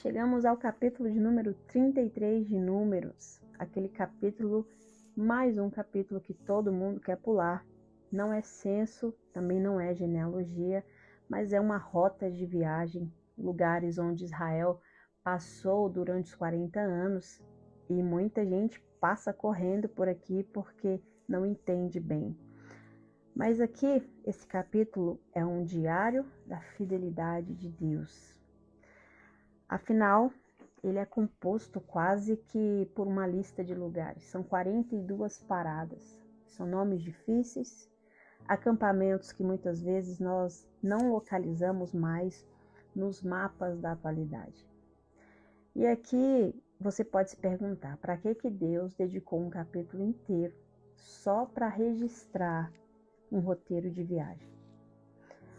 Chegamos ao capítulo de número 33 de Números, aquele capítulo, mais um capítulo que todo mundo quer pular. Não é censo, também não é genealogia, mas é uma rota de viagem, lugares onde Israel passou durante os 40 anos e muita gente passa correndo por aqui porque não entende bem. Mas aqui, esse capítulo é um diário da fidelidade de Deus. Afinal, ele é composto quase que por uma lista de lugares. São 42 paradas. São nomes difíceis, acampamentos que muitas vezes nós não localizamos mais nos mapas da atualidade. E aqui você pode se perguntar, para que Deus dedicou um capítulo inteiro só para registrar um roteiro de viagem?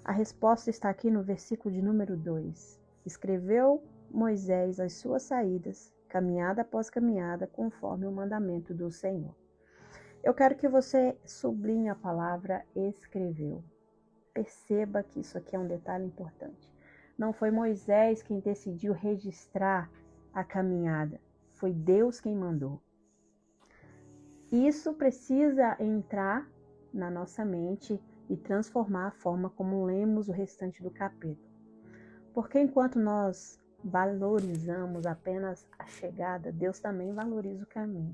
A resposta está aqui no versículo de número 2. Escreveu Moisés as suas saídas, caminhada após caminhada, conforme o mandamento do Senhor. Eu quero que você sublinhe a palavra escreveu. Perceba que isso aqui é um detalhe importante. Não foi Moisés quem decidiu registrar a caminhada, foi Deus quem mandou. Isso precisa entrar na nossa mente e transformar a forma como lemos o restante do capítulo. Porque enquanto nós valorizamos apenas a chegada, Deus também valoriza o caminho.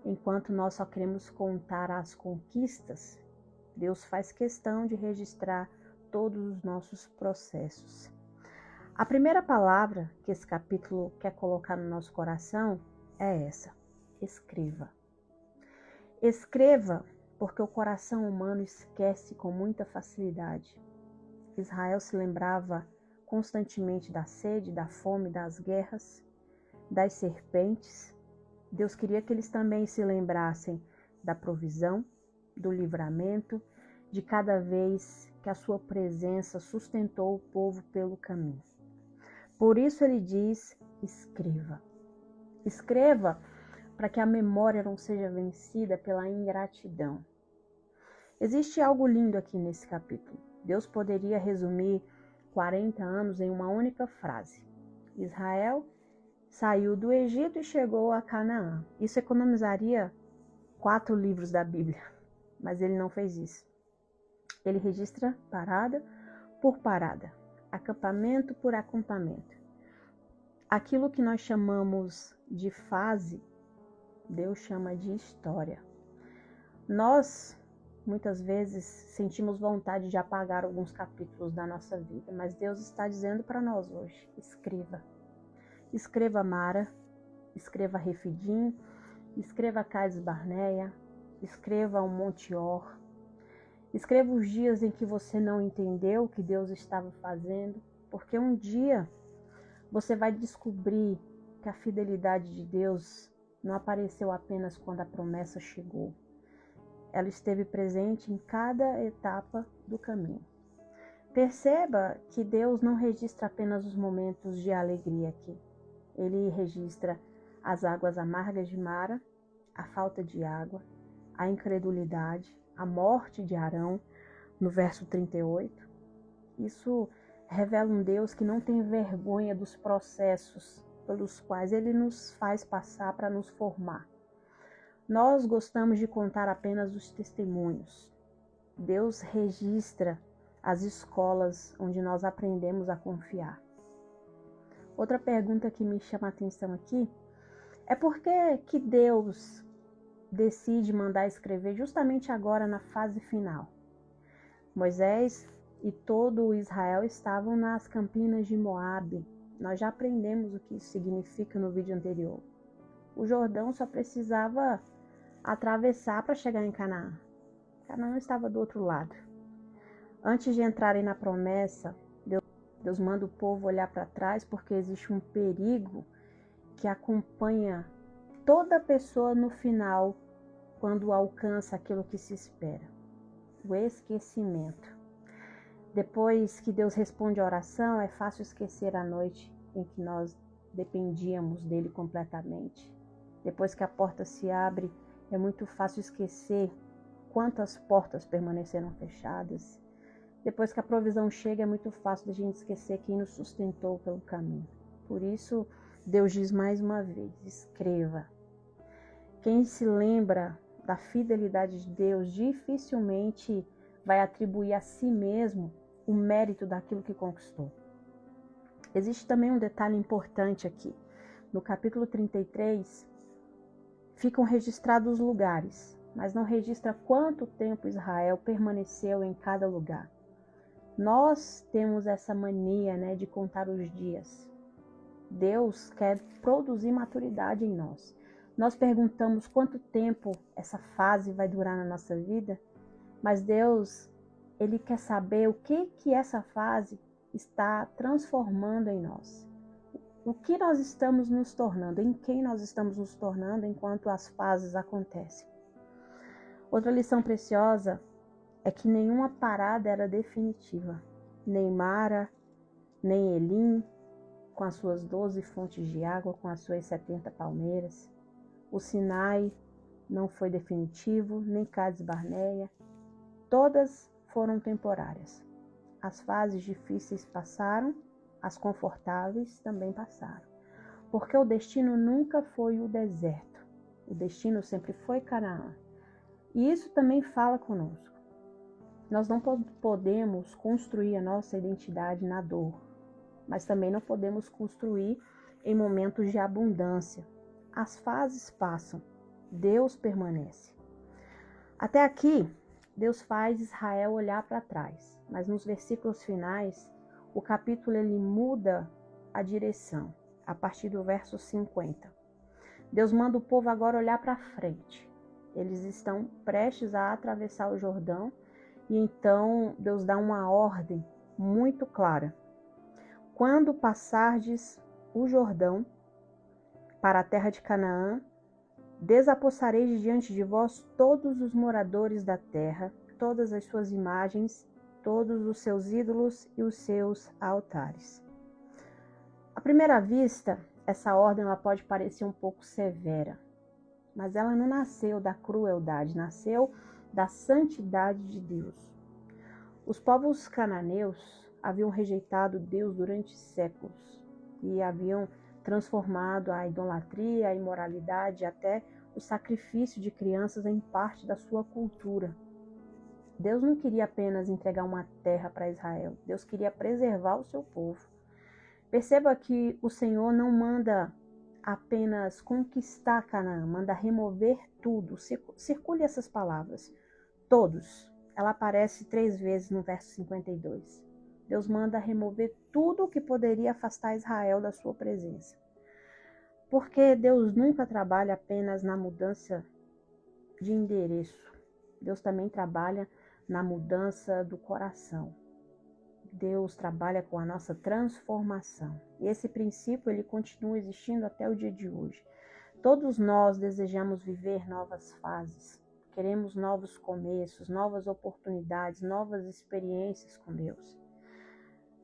Enquanto nós só queremos contar as conquistas, Deus faz questão de registrar todos os nossos processos. A primeira palavra que esse capítulo quer colocar no nosso coração é essa: escreva. Escreva, porque o coração humano esquece com muita facilidade. Israel se lembrava constantemente da sede, da fome, das guerras, das serpentes. Deus queria que eles também se lembrassem da provisão, do livramento, de cada vez que a sua presença sustentou o povo pelo caminho. Por isso ele diz: escreva. Escreva para que a memória não seja vencida pela ingratidão. Existe algo lindo aqui nesse capítulo. Deus poderia resumir 40 anos em uma única frase. Israel saiu do Egito e chegou a Canaã. Isso economizaria 4 livros da Bíblia, mas ele não fez isso. Ele registra parada por parada, acampamento por acampamento. Aquilo que nós chamamos de fase, Deus chama de história. Nós, muitas vezes, sentimos vontade de apagar alguns capítulos da nossa vida, mas Deus está dizendo para nós hoje: escreva. Escreva Mara, escreva Refidim, escreva Cades Barneia, escreva o Monte Or, escreva os dias em que você não entendeu o que Deus estava fazendo, porque um dia você vai descobrir que a fidelidade de Deus não apareceu apenas quando a promessa chegou. Ela esteve presente em cada etapa do caminho. Perceba que Deus não registra apenas os momentos de alegria aqui. Ele registra as águas amargas de Mara, a falta de água, a incredulidade, a morte de Arão, no verso 38. Isso revela um Deus que não tem vergonha dos processos pelos quais ele nos faz passar para nos formar. Nós gostamos de contar apenas os testemunhos. Deus registra as escolas onde nós aprendemos a confiar. Outra pergunta que me chama a atenção aqui é por que Deus decide mandar escrever justamente agora na fase final? Moisés e todo o Israel estavam nas campinas de Moabe. Nós já aprendemos o que isso significa no vídeo anterior. O Jordão só precisava atravessar para chegar em Canaã. Canaã estava do outro lado. Antes de entrarem na promessa, Deus manda o povo olhar para trás, porque existe um perigo que acompanha toda pessoa no final, quando alcança aquilo que se espera: o esquecimento. Depois que Deus responde a oração, é fácil esquecer a noite em que nós dependíamos dele completamente. Depois que a porta se abre, é muito fácil esquecer quantas portas permaneceram fechadas. Depois que a provisão chega, é muito fácil da gente esquecer quem nos sustentou pelo caminho. Por isso, Deus diz mais uma vez, escreva. Quem se lembra da fidelidade de Deus dificilmente vai atribuir a si mesmo o mérito daquilo que conquistou. Existe também um detalhe importante aqui. No capítulo 33, ficam registrados os lugares, mas não registra quanto tempo Israel permaneceu em cada lugar. Nós temos essa mania, de contar os dias. Deus quer produzir maturidade em nós. Nós perguntamos quanto tempo essa fase vai durar na nossa vida, mas Deus, Ele quer saber o que essa fase está transformando em nós. O que nós estamos nos tornando, em quem nós estamos nos tornando enquanto as fases acontecem. Outra lição preciosa é que nenhuma parada era definitiva. Nem Mara, nem Elim, com as suas 12 fontes de água, com as suas 70 palmeiras. O Sinai não foi definitivo, nem Cades Barneia. Todas foram temporárias. As fases difíceis passaram, as confortáveis também passaram. Porque o destino nunca foi o deserto. O destino sempre foi Canaã. E isso também fala conosco. Nós não podemos construir a nossa identidade na dor, mas também não podemos construir em momentos de abundância. As fases passam, Deus permanece. Até aqui, Deus faz Israel olhar para trás, mas nos versículos finais, o capítulo ele muda a direção, a partir do verso 50. Deus manda o povo agora olhar para frente. Eles estão prestes a atravessar o Jordão e então Deus dá uma ordem muito clara. Quando passardes o Jordão para a terra de Canaã, desapossareis diante de vós todos os moradores da terra, todas as suas imagens, todos os seus ídolos e os seus altares. À primeira vista, essa ordem ela pode parecer um pouco severa, mas ela não nasceu da crueldade, nasceu da santidade de Deus. Os povos cananeus haviam rejeitado Deus durante séculos e haviam transformado a idolatria, a imoralidade, até o sacrifício de crianças em parte da sua cultura. Deus não queria apenas entregar uma terra para Israel, Deus queria preservar o seu povo. Perceba que o Senhor não manda apenas conquistar Canaã, manda remover tudo. Circule essas palavras, todos. Ela aparece 3 vezes no verso 52. Deus manda remover tudo o que poderia afastar Israel da sua presença. Porque Deus nunca trabalha apenas na mudança de endereço. Deus também trabalha na mudança do coração. Deus trabalha com a nossa transformação. E esse princípio ele continua existindo até o dia de hoje. Todos nós desejamos viver novas fases. Queremos novos começos, novas oportunidades, novas experiências com Deus.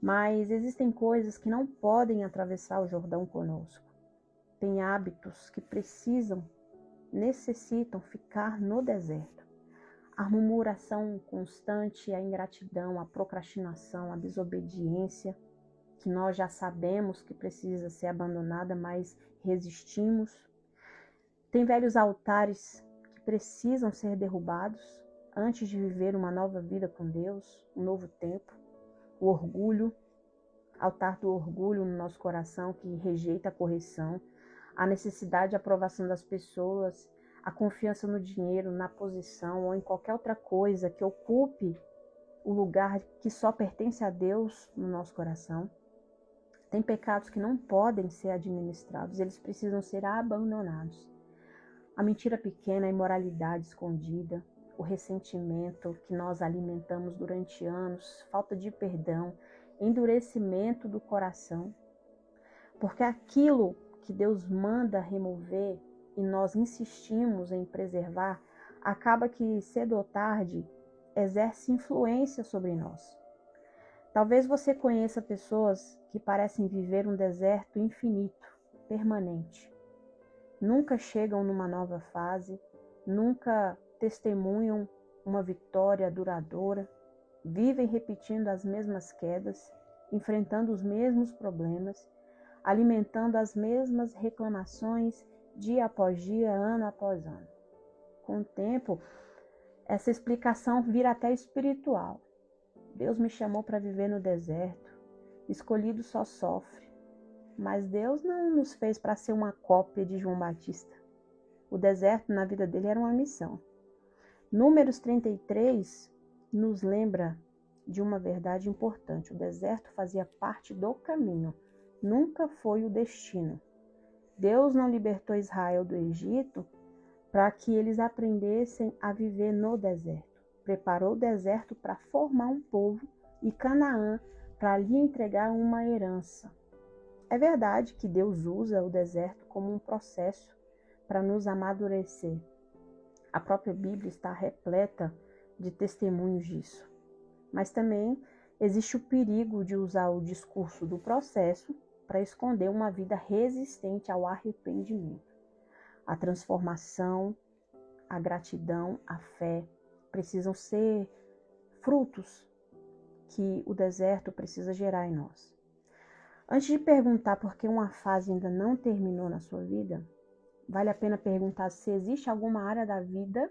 Mas existem coisas que não podem atravessar o Jordão conosco. Tem hábitos que necessitam ficar no deserto. A murmuração constante, a ingratidão, a procrastinação, a desobediência, que nós já sabemos que precisa ser abandonada, mas resistimos. Tem velhos altares que precisam ser derrubados antes de viver uma nova vida com Deus, um novo tempo. O orgulho, altar do orgulho no nosso coração que rejeita a correção, a necessidade de aprovação das pessoas, a confiança no dinheiro, na posição ou em qualquer outra coisa que ocupe o lugar que só pertence a Deus no nosso coração. Tem pecados que não podem ser administrados, eles precisam ser abandonados. A mentira pequena, a imoralidade escondida, o ressentimento que nós alimentamos durante anos, falta de perdão, endurecimento do coração. Porque aquilo que Deus manda remover e nós insistimos em preservar, acaba que cedo ou tarde exerce influência sobre nós. Talvez você conheça pessoas que parecem viver um deserto infinito, permanente. Nunca chegam numa nova fase, nunca testemunham uma vitória duradoura, vivem repetindo as mesmas quedas, enfrentando os mesmos problemas, alimentando as mesmas reclamações dia após dia, ano após ano. Com o tempo, essa explicação vira até espiritual. Deus me chamou para viver no deserto. Escolhido só sofre. Mas Deus não nos fez para ser uma cópia de João Batista. O deserto na vida dele era uma missão. Números 33 nos lembra de uma verdade importante. O deserto fazia parte do caminho, nunca foi o destino. Deus não libertou Israel do Egito para que eles aprendessem a viver no deserto. Preparou o deserto para formar um povo e Canaã para lhe entregar uma herança. É verdade que Deus usa o deserto como um processo para nos amadurecer. A própria Bíblia está repleta de testemunhos disso. Mas também existe o perigo de usar o discurso do processo para esconder uma vida resistente ao arrependimento. A transformação, a gratidão, a fé precisam ser frutos que o deserto precisa gerar em nós. Antes de perguntar por que uma fase ainda não terminou na sua vida, vale a pena perguntar se existe alguma área da vida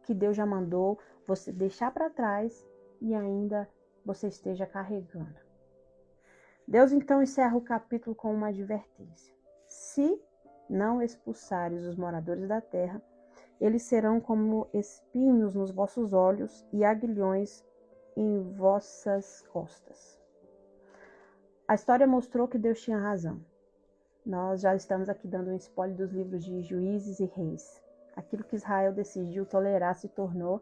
que Deus já mandou você deixar para trás e ainda você esteja carregando. Deus então encerra o capítulo com uma advertência. Se não expulsares os moradores da terra, eles serão como espinhos nos vossos olhos e aguilhões em vossas costas. A história mostrou que Deus tinha razão. Nós já estamos aqui dando um spoiler dos livros de Juízes e Reis. Aquilo que Israel decidiu tolerar se tornou,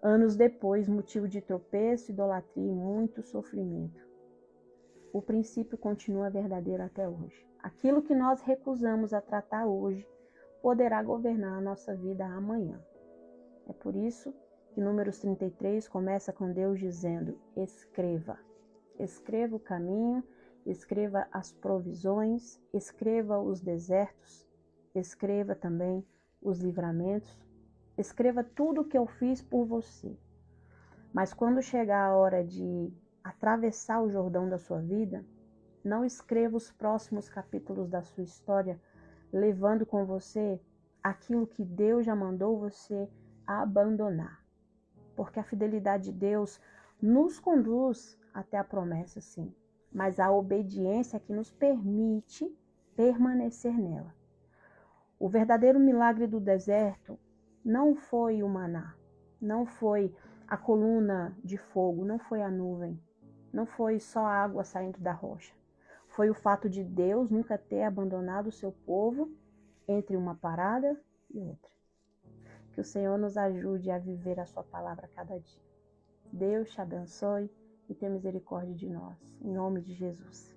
anos depois, motivo de tropeço, idolatria e muito sofrimento. O princípio continua verdadeiro até hoje. Aquilo que nós recusamos a tratar hoje poderá governar a nossa vida amanhã. É por isso que Números 33 começa com Deus dizendo: escreva. Escreva o caminho, escreva as provisões, escreva os desertos, escreva também os livramentos, escreva tudo o que eu fiz por você. Mas quando chegar a hora de atravessar o Jordão da sua vida, não escreva os próximos capítulos da sua história, levando com você aquilo que Deus já mandou você abandonar. Porque a fidelidade de Deus nos conduz até a promessa, sim, mas a obediência é que nos permite permanecer nela. O verdadeiro milagre do deserto não foi o maná, não foi a coluna de fogo, não foi a nuvem, não foi só a água saindo da rocha. Foi o fato de Deus nunca ter abandonado o seu povo entre uma parada e outra. Que o Senhor nos ajude a viver a sua palavra cada dia. Deus te abençoe e tenha misericórdia de nós. Em nome de Jesus.